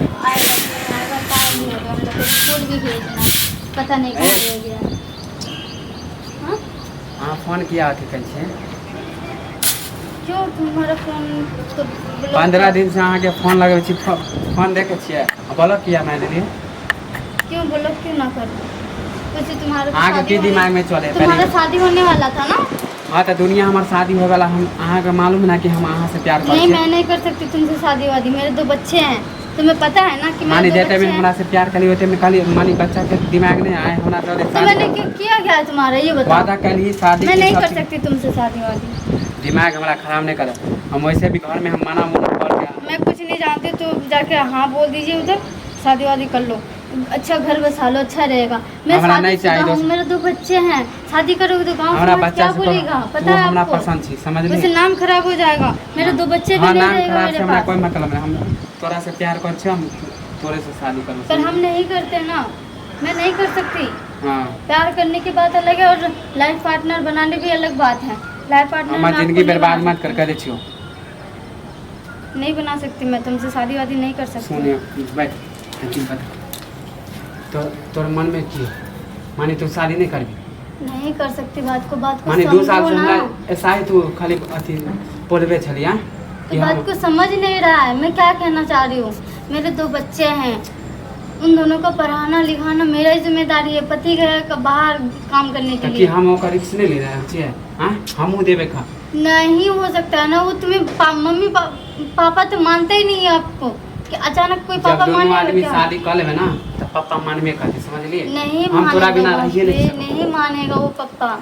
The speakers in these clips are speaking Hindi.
आएगा नहीं आएगा, टाइम नहीं होगा, हम लोग को स्कूल भी भेजना, पता नहीं कहाँ रह गया। हाँ हाँ फोन किया थी कैसे क्यों तुम्हारा फोन तो ब्लॉक 15 दिन से अहाँ के फोन लगे छी, फोन देखे छियै ब्लॉक किया मैंने लिए। क्यों ब्लॉक क्यों ना कर? वैसे तुम्हारा तो अहाँ के शादी की दिमाग में चले तुम्हारा पहले? शादी होने वाला था ना? हाँ तो दुनिया हमार शादी हो वाला, हम अहाँ के मालूम ना कि हम अहाँ से प्यार नहीं, करते मैं नहीं कर सकती तुमसे शादी वादी, मेरे 2 बच्चे हैं, तुम्हें पता है ना कि मानी मेरे 2 देते बच्चे भी हैं। हमरा से प्यार करी होते में खाली मानी बच्चा के दिमाग नहीं आए होना तो तो मैंने किया क्या है तुम्हारा ये बताओ? वादा करी शादी मैं की नहीं सब कर चीज- सकती तुमसे शादी वादी। दिमाग हमारा खराब नहीं करे, हम वैसे भी घर में हम मना कर के मैं कुछ नहीं जानती, तो जाके हाँ बोल दीजिए उधर, शादी वादी कर लो, अच्छा घर बसा लो, अच्छा रहेगा। मैं हमरा नहीं चाहिए शादीशुदा हूँ, दोस्त। मेरे 2 बच्चे हैं, शादी करोगे तो गाँव हमारा समाज बच्चा क्या से बोलेगा? वो पता है हमरा आपको? पसंद छी, समझ वैसे ली। नाम खराब हो जाएगा, मेरे 2 बच्चे भी हाँ नहीं नाम रहेगा खराब से मेरे हमरा पास। कोई मतलब नहीं, हम तोरा से प्यार कर छे, हम तोरे से शादी पर करो। हम नहीं करते ना, मैं नहीं कर सकती। हाँ प्यार करने की बात अलग है और लाइफ पार्टनर बनाने भी अलग बात है। लाइफ पार्टनर हमारी जिंदगी बर्बाद मत कर कर छियो। नहीं बना सकती, मैं तुमसे शादी वादी नहीं कर सकती। सुनिए बैठ लेकिन बता तो तोर मन में की मानी तू शादी नहीं करबी? नहीं कर सकती, बात को मानी 2 साल समझो से ना। हमरा ऐसा ही तू खाली अथी बोलबे छलिया तो बात को समझ नहीं रहा है, मैं क्या कहना चाह रही हूँ। मेरे 2 बच्चे हैं, उन दोनों को पढ़ाना लिखाना मेरा ही जिम्मेदारी है। पति गया बाहर काम करने के कि लिए। हम ओकर रिस्क नहीं ले रहे छिए। हां हमहू देबे खा नहीं हो सकता है ना, वो तुम्हें मम्मी पापा तो मानते ही नहीं है आपको, कि अचानक कोई जब पापा दोनों मानेगा आदमी क्या? शादी कर लेबे ना तो पापा मानबे करते, समझ लिए? नहीं हम तोरा बिना मानेगा रहिए नहीं सकते। नहीं मानेगा वो पापा।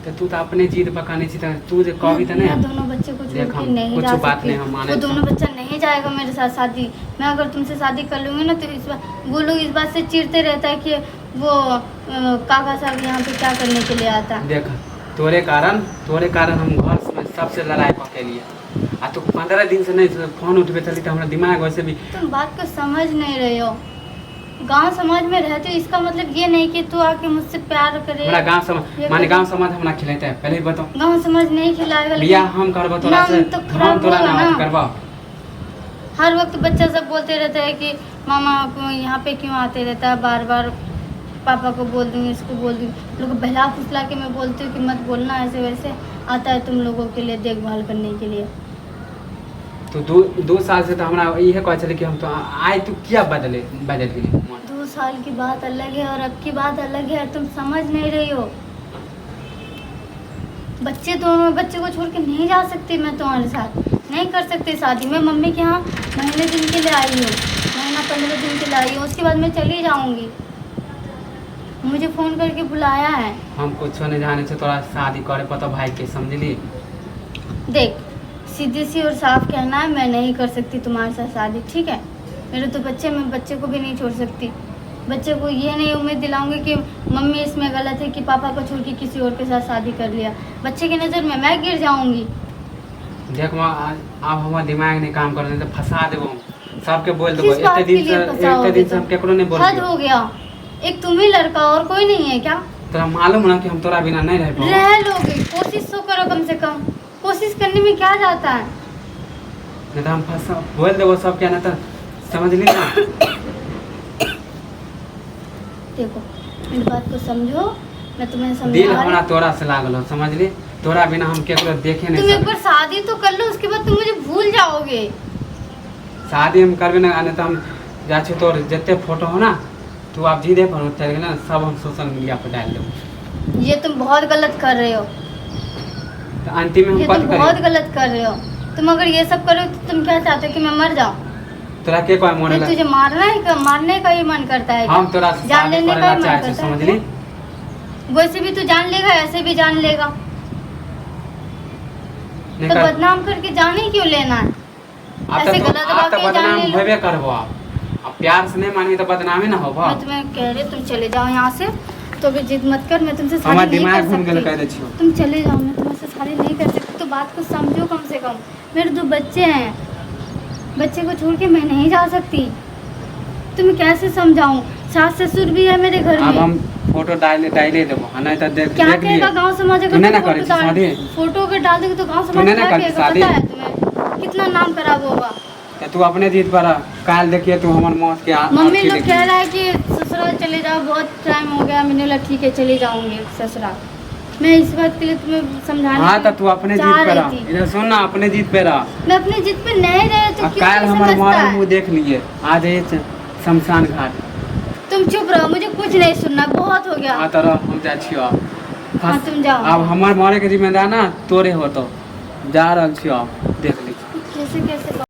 तो तू तो अपने जीद पकाने छी, तो तू जे कहबी त नहीं मैं दोनों बच्चे को छोड़ देख के हम नहीं कुछ जा बात सकती। नहीं, हम माने वो छी। दोनों बच्चा नहीं जाएगा मेरे साथ शादी। मैं अगर तुमसे शादी कर लूँगी ना तो इस बात वो लोग इस बात से चिढ़ते रहता है कि वो काका साहब यहाँ पे क्या करने के लिए आता है। देख तोरे कारण हम घर में सबसे लड़ाई पके लिए आ तू 15 दिन से नहीं फोन उठबे चली तो हमरा दिमाग वैसे भी तुम बात को समझ नहीं रहे हो। गांव समाज में रहते हो, इसका मतलब ये नहीं कि तू आके मुझसे प्यार करे। हमरा गांव समाज माने गांव समाज हमरा खिलाता है, पहले ही बताओ। गांव समाज नहीं खिलाएगा, बियाह हम करबो तोरा नाम से, तो हम खराब तोरा होगा ना ना। करबो। हर वक्त बच्चा सब बोलते रहता है कि मामा को यहाँ पे क्यों आते रहता है बार बार, पापा को बोल दूँगी, इसको बोल दूँगी। लोग बहला फुसला के मैं बोलती हूँ कि मत बोलना ऐसे वैसे, आता है तुम लोगों के लिए देखभाल करने के लिए। तो 2 साल से तो हमरा इहे कह चले कि हम तो आए तू क्या बदल गेली। 2 साल की बात अलग है और अब की बात अलग है, तुम समझ नहीं रही हो। दोनों बच्चे को छोड़ के नहीं जा सकती मैं तुम्हारे साथ, नहीं कर सकती शादी। मैं मम्मी के यहाँ महीने दिन के लिए आई हूँ, महीना 15 दिन के लिए आई हूँ, उसके बाद मैं चली जाऊँगी। मुझे फ़ोन करके बुलाया है। हम कुछ नहीं जाने से तोरा शादी करे पता भाई के, समझली? देख सीधी सी और साफ कहना है, मैं नहीं कर सकती तुम्हारे साथ शादी, ठीक है? मेरे तो बच्चे, मैं बच्चे को भी नहीं छोड़ सकती। बच्चे को ये नहीं उम्मीद दिलाऊंगी कि मम्मी इसमें गलत है कि पापा को छोड़ के किसी और के साथ शादी कर लिया। बच्चे की नज़र में मैं गिर जाऊंगी। देख अब हमारा दिमाग नहीं काम कर रहे तो फंसा देबो, सबके बोल देबो। किस बात इतने के दिन लिए से फंसाओगे हम केकरो नहीं बोल हद हो गया। एक तुम ही लड़का और कोई नहीं है क्या? तोरा मालूम ना कि हम तोरा बिना नहीं रह पाऊँ। रह लोगे, कोशिश तो करो कम से कम। कोशिश करने में क्या जाता है? नहीं तो हम फंसा बोल देबो सबके, ना तो समझ ली ना। देखो मेरी बात को समझो, मैं तुम्हें दिल समझा हमारा रही। तोरा से लागल हो, समझ ली? तोरा बिना हम केकरो देखे नहीं तुम एक सकते। बार शादी तो कर लो, उसके बाद तुम मुझे भूल जाओगे। शादी हम करबे ना, नहीं तो हम जा छी तोर जितने फोटो हो ना तू आप जीदे पर उतर ना सब हम सोशल मीडिया पर डाल देबो। ये तुम बहुत गलत कर रहे हो, तो अंतिम में ये हम तुम कट बहुत करें। गलत कर रहे हो। तुम अगर ये सब करो तो तुम क्या चाहते हो कि मैं मर जाऊं? तोरा के कोई मोरे नहीं, तुझे मारने का ही मन करता है क्या? हम तोरा से जान शादी लेने का करेला ही मन चाहे छी, करता है समझ ली? वैसे भी तू जान लेगा, ऐसे भी जान लेगा, नहीं तो कर बदनाम करके जान ही क्यों लेना है? आप ऐसे तो गलत आप तो बात ये जान बदनाम ले लो। होबे करबो। अब प्यार से नहीं मानबी तो बदनामी ना होबो। मैं तुम्हें कह रही तुम चले जाओ यहाँ से, तो भी जिद मत कर, मैं तुमसे हमार शादी नहीं दिमाग कर घूम गेल कह सकती। दे छियो। तुम चले जाओ, मैं तुमसे शादी नहीं कर सकती। तो बात को समझो कम से कम। मेरे 2 बच्चे हैं, बच्चे को छोड़ के मैं नहीं जा सकती। तुम्हें कैसे समझाऊं? सास ससुर भी है मेरे घर अब में। हम फोटो डाले देबो, नहीं तो देख क्या देख लिए। कहेगा गांव समाज? तू अगर नहीं ना तुम करी शादी? फोटो अगर डाल दोगे तो गांव तू समाज नहीं ना क्या करी कहेगा? शादी? पता है तुम्हें कितना नाम खराब होगा? तो तू अपने जीत पर काल देखिए तू हमार मौत के मम्मी आँखी लोग देखिए। कह रहा है कि ससुराल चले जाओ, बहुत टाइम हो गया। मैंने बोला ठीक है चली जाऊंगी ससुराल। मैं इस बात के लिए तुम्हें समझाने हाँ के तो तू अपने चाह जीत पे रही रह, थी। इधर सुन ना, अपने जीत पे रह। मैं अपनी जिद पे नहीं रहे तो क्यों काल नहीं हमार समझता मारा है? मुँह देख लिए, आ जाइए शमशान घाट। तुम चुप रहो, मुझे कुछ नहीं सुनना, बहुत हो गया। हाँ तो रह, हम जा छियो अब। हाँ तुम जाओ। अब हमार मारे के जिम्मेदार ना तोरे हो, तो जा रहल छियो अब, देख ली। कैसे कैसे